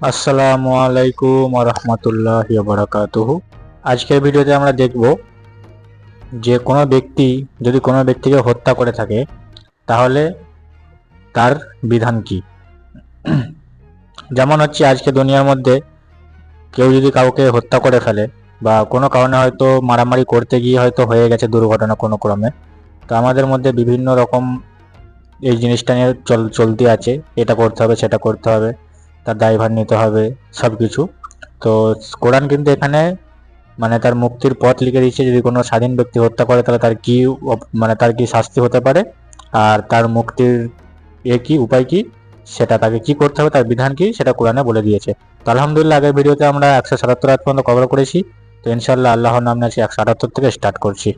আসসালামু আলাইকুম ওয়া রাহমাতুল্লাহি ওয়া বারাকাতুহু। আজকের ভিডিওতে আমরা দেখব যে কোনো ব্যক্তি যদি কোনো ব্যক্তিকে হত্যা করে থাকে তাহলে তার বিধান কি। যেমন হচ্ছে আজকে দুনিয়ার মধ্যে কেউ যদি কাউকে হত্যা করে ফেলে বা কোনো কারণে হয়তো মারামারি করতে গিয়ে হয়তো হয়ে গেছে দুর্ঘটনা কোনো ক্রমে, তো আমাদের মধ্যে বিভিন্ন রকম এই জিনিসটা নিয়ে চলতে আছে, এটা করতে হবে সেটা করতে হবে, তার দায়ভার নিতে হবে সব কিছু। তো কোরআন কিন্তু এখানে মানে তার মুক্তির পথ লিখে দিচ্ছে। যদি কোনো স্বাধীন ব্যক্তি হত্যা করে তাহলে তার কি তার কি শাস্তি হতে পারে, আর তার মুক্তির কি উপায় কি, সেটা তাকে কি করতে হবে, তার বিধান কি, সেটা কোরআনে বলে দিয়েছে। তো আলহামদুলিল্লাহ আগের ভিডিওতে আমরা 177 আয়াত পর্যন্ত কভার করেছি। তো ইনশাআল্লাহ আল্লাহর নাম নিয়ে 178 থেকে স্টার্ট করছি।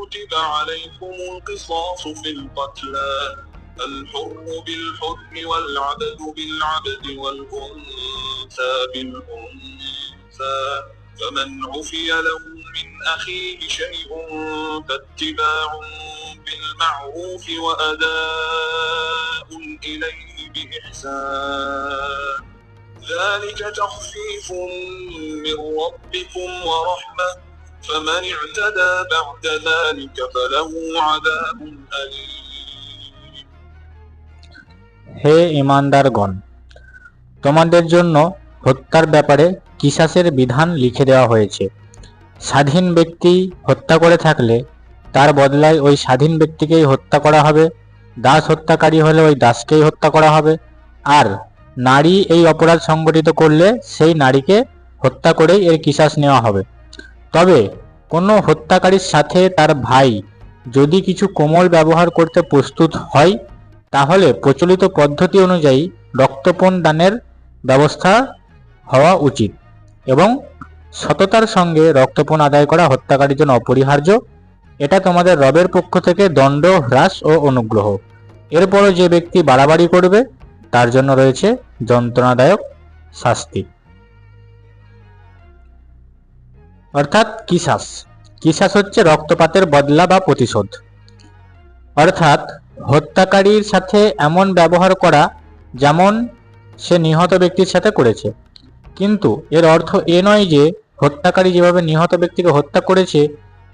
كتب عليكم القصاص في القتلى الحر بالحر والعبد بالعبد والأنثى بالأنثى فمن عفي له من أخيه شيء فاتباع بالمعروف وأداء إليه بإحسان ذلك تخفيف من ربكم ورحمة فمن اعتدى بعد ذلك فله عذاب أليم। হে ঈমানদারগণ, তোমাদের জন্য হত্যার ব্যাপারে কিসাসের বিধান লিখে দেওয়া হয়েছে। স্বাধীন ব্যক্তি হত্যা করে থাকলে তার বদলায় ওই স্বাধীন ব্যক্তিকেই হত্যা করা হবে। দাস হত্যাকারী হলে ওই দাসকেই হত্যা করা হবে। আর নারী এই অপরাধ সংগঠিত করলে সেই নারীকে হত্যা করেই এর কিসাস নেওয়া হবে। তবে কোনো হত্যাকারীর সাথে তার ভাই যদি কিছু কোমল ব্যবহার করতে প্রস্তুত হয় তাহলে প্রচলিত পদ্ধতি অনুযায়ী রক্তপণ দানের ব্যবস্থা হওয়া উচিত এবং সততার সঙ্গে রক্তপণ আদায় করা হত্যাকারীর জন্য অপরিহার্য। এটা তোমাদের রবের পক্ষ থেকে দণ্ড হ্রাস ও অনুগ্রহ। এরপরও যে ব্যক্তি বাড়াবাড়ি করবে তার জন্য রয়েছে যন্ত্রণাদায়ক শাস্তি। অর্থাৎ কিসাস কিসাস হচ্ছে রক্তপাতের বদলা বা প্রতিশোধ। অর্থাৎ হত্যাকারীর সাথে এমন ব্যবহার করা যেমন সে নিহত ব্যক্তির সাথে করেছে, কিন্তু এর অর্থ এ নয় যে হত্যাকারী যেভাবে নিহত ব্যক্তিকে হত্যা করেছে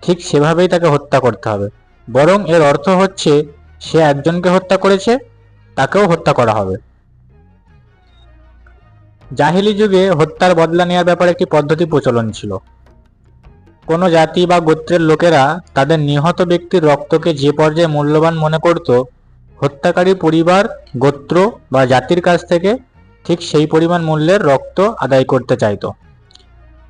ঠিক সেভাবেই তাকে হত্যা করতে হবে। বরং এর অর্থ হচ্ছে সে একজনকে হত্যা করেছে, তাকেও হত্যা করা হবে। জাহিলি যুগে হত্যার বদলা নেওয়ার ব্যাপারে একটি পদ্ধতি প্রচলন ছিল। কোনো জাতি বা গোত্রের লোকেরা তাদের নিহত ব্যক্তির রক্তকে যে পর্যায়ে মূল্যবান মনে করত, হত্যাকারী পরিবার, গোত্র বা জাতির কাছ থেকে ঠিক সেই পরিমাণ মূল্যের রক্ত আদায় করতে চাইত।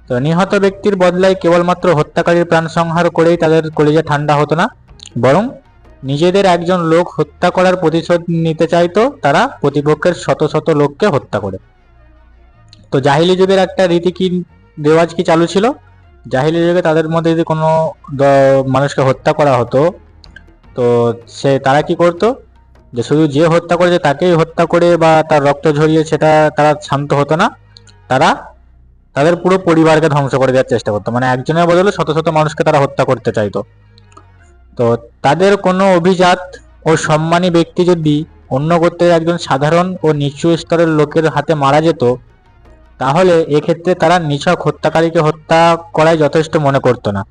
তো নিহত ব্যক্তির বদলায় কেবলমাত্র হত্যাকারীর প্রাণ সংহার করেই তাদের কলিজা ঠান্ডা হতো না, বরং নিজেদের একজন লোক হত্যা করার প্রতিশোধ নিতে চাইতো তারা প্রতিপক্ষের শত শত লোককে হত্যা করে। তো জাহিলি যুগের একটা রীতি কি রেওয়াজ কি চালু ছিল, জাহিলি যুগে তাদের মধ্যে যদি কোনো মানুষকে হত্যা করা হতো তো তারা কি করতো যে শুধু যে হত্যা করেছে তাকেই হত্যা করে বা তার রক্ত ঝরিয়ে সেটা তারা শান্ত হতো না, তারা তাদের পুরো পরিবারকে ধ্বংস করে দেওয়ার চেষ্টা করতো। মানে একজনের বদলে শত শত মানুষকে তারা হত্যা করতে চাইতো। তো তাদের কোনো অভিজাত ও সম্মানী ব্যক্তি যদি অন্য গোত্রের একজন সাধারণ ও নিচু স্তরের লোকের হাতে মারা যেত তাহলে এক্ষেত্রে তারা নিছক হত্যাকারীকে হত্যা করাই যথেষ্ট মনে করতো না,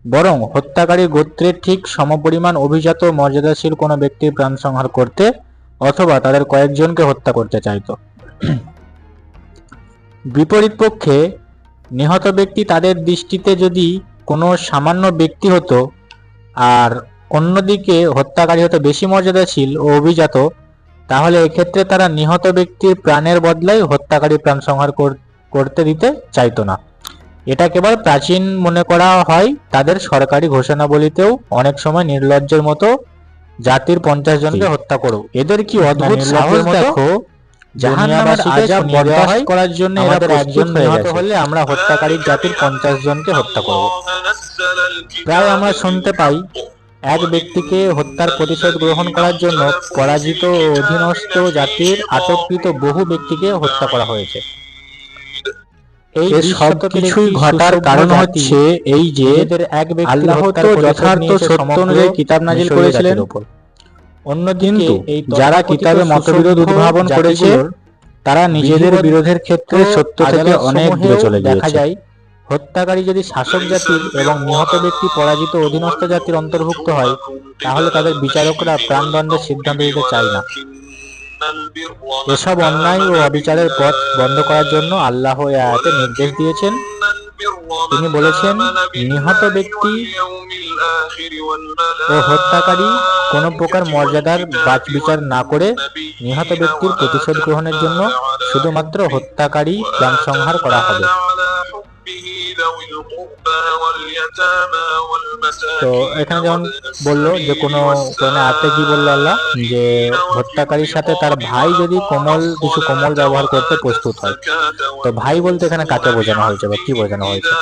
বরং হত্যাকারী গোত্রের ঠিক সমপরিমাণ অভিজাত ও মর্যাদাশীল কোনো ব্যক্তির প্রাণ সংহার করতে অথবা তাদের কয়েকজনকে হত্যা করতে চাইতো। বিপরীত পক্ষে নিহত ব্যক্তি তাদের দৃষ্টিতে যদি কোনো সামান্য ব্যক্তি হতো আর অন্যদিকে হত্যাকারী হতো বেশি মর্যাদাশীল ও অভিজাত, তাহলে এক্ষেত্রে তারা নিহত ব্যক্তির প্রাণের বদলায় হত্যাকারী প্রাণ সংহার করতে দিতে চাইতো না। এটা কেবল প্রাচীন মনে করা হয়, তাদের সরকারি ঘোষণাবলীতেও অনেক সময় নির্লজ্জের মতো জাতির 50 জনকে হত্যা করো, এদের কি অদ্ভুত সাহস দেখো, জাহান্নামের আযাব বরদাস্ত করার জন্য আমাদের একজন নিহত হলে আমরা হত্যাকারী জাতির 50 জনকে হত্যা করব। প্রায় আমরা শুনতে পাই এক ব্যক্তিকে হত্যার প্রতিশোধ গ্রহণ করার জন্য পরাজিত ও অধীনস্থ জাতির আটককৃত বহু ব্যক্তিকে হত্যা করা হয়েছে। এই সব কিছুই ঘটার কারণ হচ্ছে এই যে আল্লাহ তো যথার্থ সত্য অনুযায়ী কিতাব নাজিল করেছিলেন অন্যদিকে কিন্তু এই যারা কিতাবে মতবিরোধ উদ্ভাবন করেছে তারা নিজেদের বিরোধের ক্ষেত্রে সত্য থেকে অনেক দূরে চলে দেখা গিয়েছে। যায় হত্যাকারী যদি শাসক জাতির এবং নিহত ব্যক্তি পরাজিত অধীনস্থ জাতির অন্তর্ভুক্ত হয়, তাহলে তাদের বিচারকরা প্রাণদণ্ডের সিদ্ধান্ত দিতে চায় না। এসব অন্যায় ও অবিচারের পথ বন্ধ করার জন্য আল্লাহ এই আয়াতে নির্দেশ দিয়েছেন। তিনি বলেছেন, নিহত ব্যক্তি ও হত্যাকারী কোনো প্রকার মর্যাদার বাছবিচার না করে নিহত ব্যক্তির প্রতিশোধ গ্রহণের জন্য শুধুমাত্র হত্যাকারী প্রাণসংহার করা হবে। তো এখানে যেমন বললো যে কোনো আয়াতে কি বললো আল্লাহ, যে হত্যাকারীর সাথে তার ভাই যদি কিছু কোমল ব্যবহার করতে প্রস্তুত হয়। তো ভাই বলতে এখানে কাকে বোঝানো হয়েছে বা কি বোঝানো হয়েছে?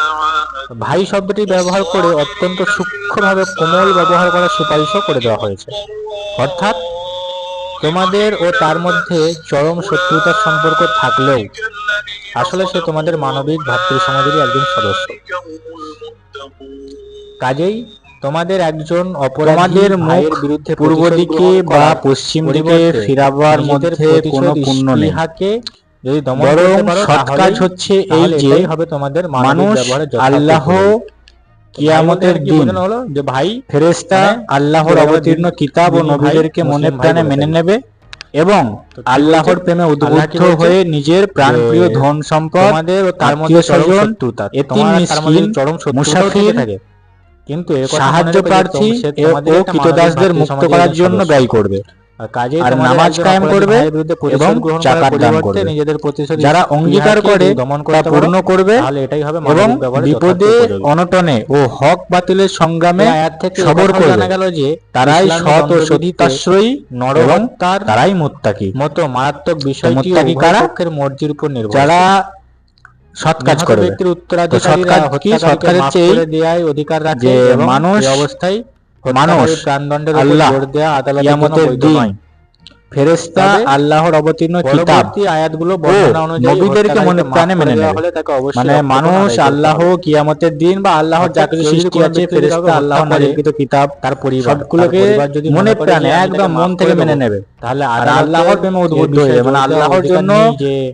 ভাই শব্দটি ব্যবহার করে অত্যন্ত সূক্ষ্মভাবে কোমল ব্যবহার করার সুপারিশও করে দেওয়া হয়েছে। অর্থাৎ তোমাদের ও তার মধ্যে চরম শত্রুতার সম্পর্ক থাকলেও আসলে সে তোমাদের মানবিক ভাতৃ সমাজেরই একজন সদস্য। কাজেই তোমাদের একজন তোমাদের ভাইয়ের বিরুদ্ধে পূর্ব দিকে বা পশ্চিম দিকে ফিরাবার মধ্যে কোনো পুণ্য নেই। যদি দমন বরং করতে পারো, সৎ কাজ হচ্ছে এই যে হবে তোমাদের মানুষ আল্লাহ কিয়ামতের দিন হলো যে ভাই ফেরেশতা আল্লাহর অবতীর্ণ কিতাব ও নবীদেরকে মনে প্রাণে মেনে নেবে এবং আল্লাহর প্রেমে উদ্বুদ্ধ হয়ে নিজের প্রাণপ্রিয় ধন সম্পদ, তোমাদের ও তার মধ্যে চরম শত্রুতা, এতিম মিসকিন, চরম মুসাফির, থাকে, কিন্তু সাহায্য প্রার্থী ও কৃতদাসদের মুক্ত করার জন্য ব্যয় করবে, আর নামাজ কায়েম করবে এবং যাকাত দান করবে। যারা অঙ্গীকার করে তা পূর্ণ করবে এবং বিপদে অনটনে ও হক বাতিলের সংগ্রামে সবর করবে, তারাই সৎ ও সত্যাশ্রয়ী এবং তারাই মুত্তাকি। মতো মারাত্মক বিষয় মুত্তাকি কারা? মর্জির উপর নির্ভর। যারা সৎ কাজ করবে। সৎ কাজের চেয়ে অধিকার রাখে যে মানুষ অবস্থায় প্রাণদণ্ডের আল্লাহ জোর দেওয়া আদালতের কিয়ামতের দিন ফেরেশতা আল্লাহর অবতীর্ণ কিতাব আয়াতগুলো নবীদেরকে মনে প্রাণে মেনে নেবে। মানে মানুষ আল্লাহ কিয়ামতের দিন বা আল্লাহর যা কিছু সৃষ্টি আছে, ফেরেশতা আল্লাহর নাজিলকৃত কিতাব, তার পরিবার সবগুলোকে মনে প্রাণে একদম মন থেকে মেনে নেবে। তাহলে আল্লাহর প্রেমে উদ্বুদ্ধ হয়ে মানে আল্লাহর জন্য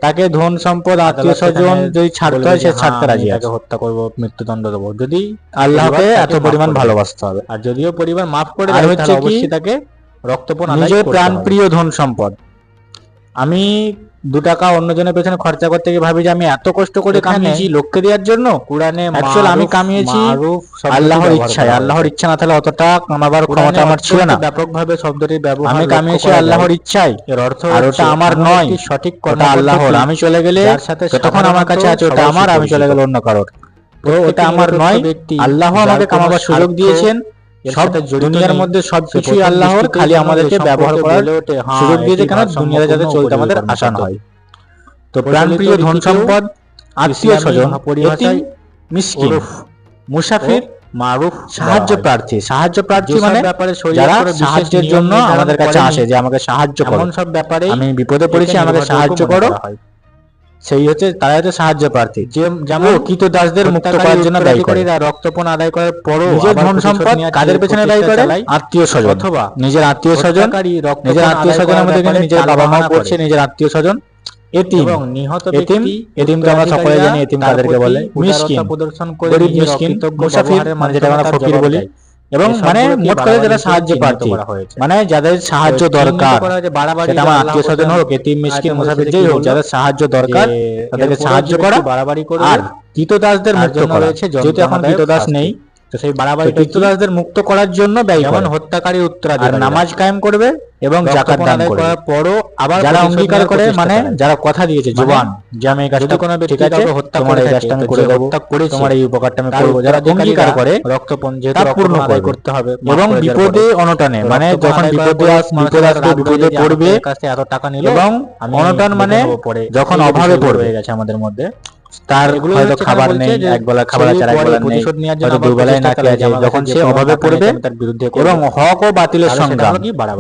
তাকে ধন সম্পদ আত্মীয় স্বজন যদি ছাড়তে হয় সে ছাড়তে রাজি আছে। হত্যা করবো, মৃত্যুদণ্ড দেবো, যদি আল্লাহকে এত পরিমাণ ভালোবাসতে হবে। আর যদিও পরিবার মাফ করে আর হচ্ছে কি তাকে রক্তপণ নিজের প্রাণ প্রিয় ধন সম্পদ। আমি 2 টাকা অন্যজনের পেছনে খরচা করতে গিয়ে ভাবি যে আমি এত কষ্ট করে কামিয়েছি লোককে দেওয়ার জন্য। কুরআনে অ্যাকচুয়ালি আমি কামিয়েছি আল্লাহর ইচ্ছায়। আল্লাহর ইচ্ছা না থাকলে অতটা কামাবার ক্ষমতা আমার ছিল না। ব্যাপকভাবে শব্দটির ব্যবহার আমি কামিয়েছি আল্লাহর ইচ্ছায়, এর অর্থ আর ওটা আমার নয়, সঠিক ওটা আল্লাহর। আমি চলে গেলে যতক্ষণ আমার কাছে আছে ওটা আমার, আমি চলে গেলে অন্য কারোর। তো ওটা আমার নয়, আল্লাহ আমাকে কামাবার সুযোগ দিয়েছেন। সব দুনিয়ার মধ্যে সবকিছুই আল্লাহর, খালি আমাদেরকে ব্যবহার করার সুযোগ দিয়েছে কেন, দুনিয়াতে যাতে চলতে আমাদের আসান হয়। তো প্রাণপ্রিয় ধন সম্পদ, আত্মীয় স্বজন, এতিম, মিসকিন, মুসাফির, মারুফ, সাহায্য প্রার্থী। সাহায্য প্রার্থী মানে যারা সাহায্যের জন্য আমাদের কাছে আসে, যে আমাকে সাহায্য করো, সব ব্যাপারে আমি বিপদে পড়েছি আমাকে সাহায্য করো, সেই হচ্ছে তারা হচ্ছে সাহায্য প্রার্থী। যেমন কৃতদাসদের মুক্ত করার জন্য ব্যয় করে, রক্তপণ আদায় করার পরও নিজের ধন সম্পদ কাদের পেছনে ব্যয় করে? আত্মীয় স্বজন, অথবা নিজের আত্মীয় স্বজন। নিজের আত্মীয় স্বজনের মধ্যে এখানে নিজের বাবা মা পড়ছে, নিজের আত্মীয় স্বজন। এতিম, এতিম তো আমরা সকলে জানি এতিম কাদেরকে বলে। মিসকিন, গরিব মিসকিন, মুসাফির মানে যেটা আমরা ফকির বলি। এবং মানে মোট করে যারা সাহায্য প্রার্থী, মানে যাদের সাহায্য দরকার, সেটা আমার আত্মীয় স্বজন হোক, এতিম, মিসকিন, মুসাফির যেই হোক, যাদের সাহায্য দরকার তাদেরকে সাহায্য করা। আর কৃতদাসদের মুক্ত করা, যেহেতু এখন কৃতদাস নেই, তো সেই বাড়াবাড়ি কৃতদাসদের মুক্ত করার জন্য ব্যয় করে। হত্যাকারী উত্তরাধিকারী আর নামাজ কায়েম করবে এবং যাকাত দান করবে। পরও আবার যারা অঙ্গীকার করে, মানে যারা কথা দিয়েছে জবান, যে আমি এই কাজটা ঠিক আছে, তোমার এই কাজটা আমি করে দেব, তোমার এই উপকারটা আমি করব, যারা অঙ্গীকার করে রক্তপণ যেহেতু তা পূর্ণ করতে হবে। এবং বিপদে অনটনে, মানে যখন বিপদে আসবে, বিপদে পড়বে, এত টাকা নিল, এবং অনটন মানে যখন অভাবে পড়বে গেছে আমাদের মধ্যে, তার হয়তো খাবার নেই, একবেলা খাবার আছে, একবেলা নেই, হয়তো দুবেলায় না খেয়ে আছে, যখন সে অভাবে পড়বে, এবং হক ও বাতিলের সংগ্রাম,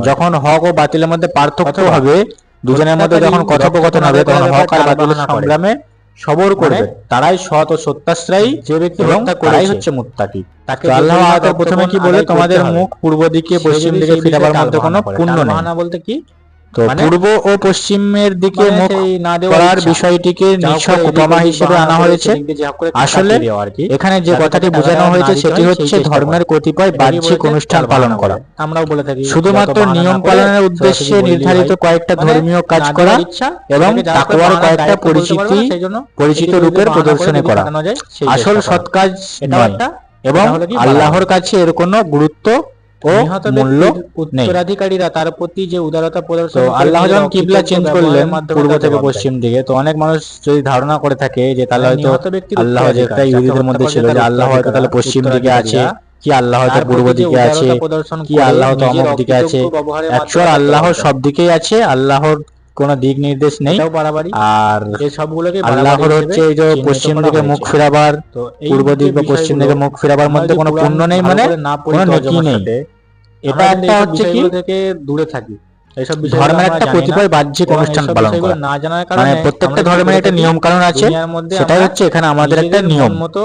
যখন হক ও বাতিলের মধ্যে পার্থক্য হবে, দুজনের মধ্যে যখন কথোপকথন হবে, তখন হক আর বাতিলের সংগ্রামে সবর করবে, তারাই সৎ ও সত্যাশ্রয়ী, যে ব্যক্তি হত্যা করেছে হচ্ছে মুত্তাকি। তাকে আল্লাহ আয়াতের প্রথমে কি বলে, তোমাদের মুখ পূর্ব দিকে পশ্চিম দিকে ফিরাবার মধ্যে কোনো পুণ্য নেই। বলতে কি, তো পূর্ব ও পশ্চিমের দিকে মুখ করার বিষয়টিকে নিছক উপমা হিসেবে আনা হয়েছে। আসলে এখানে যে কথাটি বোঝানো হয়েছে সেটি হচ্ছে ধর্মের কতিপয় বাহ্যিক অনুষ্ঠান পালন করা। আমরাও বলে থাকি শুধুমাত্র নিয়ম পালনের উদ্দেশ্যে নির্ধারিত কয়েকটা ধর্মীয় কাজ করা এবং তাকওয়ার কয়েকটা পরিচিত রূপের প্রদর্শনী করা আসল সৎ কাজ নয়, এবং আল্লাহর কাছে এর কোনো গুরুত্ব ও মূল্য নেই। উত্তরাধিকারীরা তার প্রতি যে উদারতা প্রদর্শন, আল্লাহ যখন কিবলা চেঞ্জ করলেন পূর্ব থেকে পশ্চিম দিকে, তো অনেক মানুষ যদি ধারণা করে থাকে যে তাহলে হয়তো আল্লাহ, যেটা ইহুদিদের মধ্যে ছিল যে আল্লাহ হয়তো তাহলে পশ্চিম দিকে আছে, কি আল্লাহ হয়তো পূর্ব দিকে আছে, কি আল্লাহ হয়তো অমুক দিকে আছে। অ্যাকচুয়াল আল্লাহ সব দিকেই আছে, আল্লাহর কোনো দিক নির্দেশ নেই। আর এই সবগুলোকে আল্লাহর হচ্ছে এই যে পশ্চিম দিকে মুখ ফেরাবার, পূর্ব দিক বা পশ্চিম দিকে মুখ ফেরাবার মধ্যে কোনো পুণ্য নেই, মানে কোনো নেকি নেই। এটা একটা হচ্ছে কি থেকে দূরে থাকি, এইসব বিষয় ধর্মের একটা কতিপয় বাহ্যিক অনুষ্ঠান পালন করা না জানার কারণে প্রত্যেকটা ধর্মের একটা নিয়ম কানুন আছে, সেটাই হচ্ছে এখানে আমাদের একটা নিয়ম মতো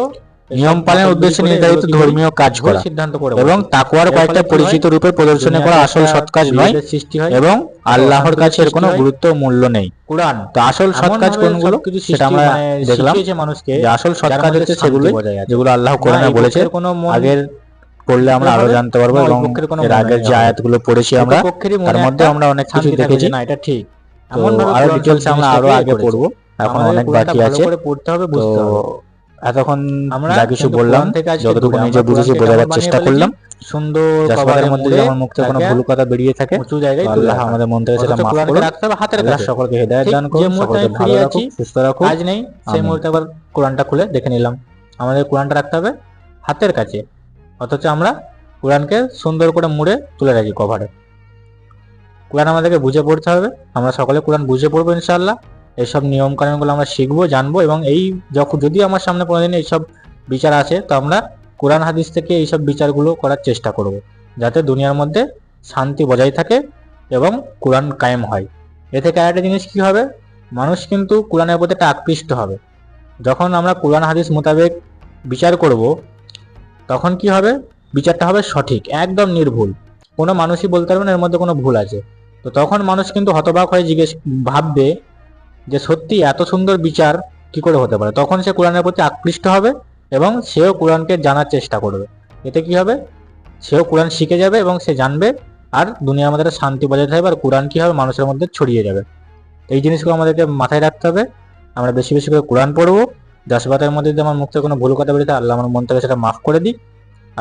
নিয়ম পালনের উদ্দেশ্যে নির্ধারিত ধর্মীয় কাজ করা সিদ্ধান্ত করে এবং তাকওয়ার কয়েকটা পরিচিত রূপে প্রদর্শনী করা আসল সৎ কাজ নয়, এবং আল্লাহর কাছে এর কোনো গুরুত্ব ও মূল্য নেই। কুরআন তো আসল সৎ কাজ কোনগুলো সেটা আমরা দেখলাম, মানুষকে আসল সৎ কাজ হচ্ছে সেগুলো যেগুলো আল্লাহ কোরআনে বলেছে। আগের পড়লে আমরা আরো জানতে পারবো, এবং এর আগের যে আয়াতগুলো পড়েছি আমরা তার মধ্যে আমরা অনেক কিছু দেখেছি। না এটা ঠিক, আরো ডিটেইলস আমরা আরো আগে পড়বো, এখন অনেক বাকি আছে পড়তে হবে, বুঝতে হবে। এতক্ষণ যা কিছু বললাম যতটুকু নিজে বুঝেছি বোঝাবার চেষ্টা করলাম। সুন্দর কভারের মধ্যে যেমন মুখ থেকে কোনো ভুল কথা বেরিয়ে থাকে উঁচু জায়গায় আল্লাহ আমাদের মন থেকে সেটা মাফ করে রাখতে হবে হাতের কাছে। সকলকে হেদায়েত দান করুন, সকলকে ভালো রাখুন, সুস্থ রাখুন। আজ নেই সেই মুহূর্তে আবার কোরআনটা খুলে দেখে নিলাম। আমাদের কোরআনটা রাখতে হবে হাতের কাছে, অথচ আমরা কোরআনকে সুন্দর করে মুড়ে তুলে রাখি কভারে। কোরআন আমাদেরকে বুঝে পড়তে হবে, আমরা সকলে কোরআন বুঝে পড়বো ইনশাআল্লাহ। এইসব নিয়ম কানুনগুলো আমরা শিখবো, জানবো, এবং এই যদি আমার সামনে কোনোদিন এইসব বিচার আসে তো আমরা কোরআন হাদিস থেকে এইসব বিচারগুলো করার চেষ্টা করব, যাতে দুনিয়ার মধ্যে শান্তি বজায় থাকে এবং কোরআন কায়েম হয়। এ থেকে আরেকটা জিনিস কি হবে, মানুষ কিন্তু কোরআনের প্রতি একটা আকৃষ্ট হবে। যখন আমরা কোরআন হাদিস মোতাবেক বিচার করব তখন কি হবে, বিচারটা হবে সঠিক, একদম নির্ভুল, কোনো মানুষই বলতে পারবে না এর মধ্যে কোনো ভুল আছে। তো তখন মানুষ কিন্তু হতবাক হয়ে ভাববে যে সত্যি এত সুন্দর বিচার কি করে হতে পারে। তখন সে কোরআনের প্রতি আকৃষ্ট হবে এবং সেও কোরআনকে জানার চেষ্টা করবে। এতে কি হবে, সেও কোরআন শিখে যাবে এবং সে জানবে, আর দুনিয়ার মধ্যে শান্তি বজায় থাকবে, আর কোরআন কি হবে মানুষের মধ্যে ছড়িয়ে যাবে। এই জিনিসগুলো আমাদেরকে মাথায় রাখতে হবে। আমরা বেশি বেশি করে কোরআন পড়বো। 10 বাতের মধ্যে যদি আমার মুখ থেকে কোনো ভুল কথা বেরিয়ে আল্লাহ আমার মন থেকে সেটা মাফ করে দিই।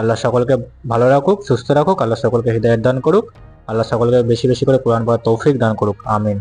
আল্লাহ সকলকে ভালো রাখুক, সুস্থ রাখুক, আল্লাহ সকলকে হিদায়াত দান করুক, আল্লাহ সকলকে বেশি বেশি করে কোরআন পড়ার তৌফিক দান করুক, আমিন।